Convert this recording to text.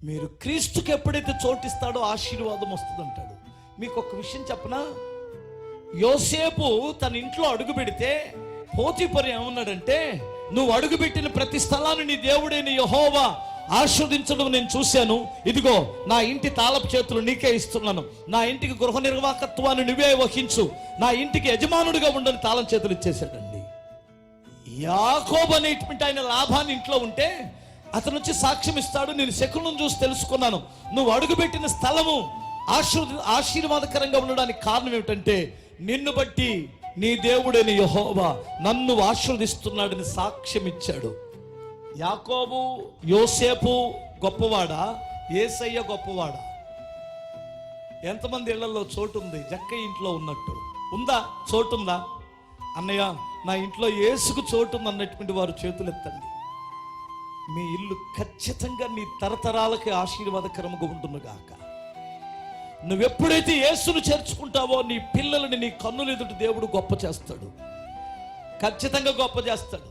మీరు క్రీస్తుకి ఎప్పుడైతే చోటిస్తాడో ఆశీర్వాదం వస్తుంది అంటాడు. మీకు ఒక విషయం చెప్పనా, యోసేపు తన ఇంట్లో అడుగు పెడితే పోతీఫరు ఏమన్నాడంటే, నువ్వు అడుగుపెట్టిన ప్రతి స్థలాన్ని నీ దేవుడైన యెహోవా ఆశీర్వదించడం నేను చూశాను, ఇదిగో నా ఇంటి తాళపు చేతులు నీకే ఇస్తున్నాను, నా ఇంటికి గృహ నిర్వాహకత్వాన్ని నువ్వే వహించు, నా ఇంటికి యజమానుడిగా ఉండని తాళం చేతులు ఇచ్చేశాడండి. యాకోబు అనేటువంటి ఆయన లాభాన్ని ఇంట్లో ఉంటే అతను వచ్చి సాక్ష్యం ఇస్తాడు, నేను శకునం చూసి తెలుసుకున్నాను, నువ్వు అడుగుపెట్టిన స్థలము ఆశీర్వాదకరంగా ఉండడానికి కారణం ఏమిటంటే నిన్ను బట్టి నీ దేవుడైన యెహోవా నన్ను ఆశీర్వదిస్తున్నాడని సాక్ష్యం ఇచ్చాడు. యాకోబు యోసేపు గొప్పవాడా, యేసయ్య గొప్పవాడా? ఎంతమంది ఇళ్లలో చోటు ఉంది? జక్కయ్య ఇంట్లో ఉన్నట్టు ఉందా? చోటుందా? అన్నయ్య నా ఇంట్లో యేసుకు చోటు ఉంది అన్నటువంటి వారు చేతులు ఎత్తండి. మీ ఇల్లు ఖచ్చితంగా నీ తరతరాలకి ఆశీర్వాదకరంగా ఉండునుగాక. నువ్వెప్పుడైతే యేసును చేర్చుకుంటావో నీ పిల్లలని నీ కన్నులు ఎదుటి దేవుడు గొప్ప చేస్తాడు, ఖచ్చితంగా గొప్ప చేస్తాడు.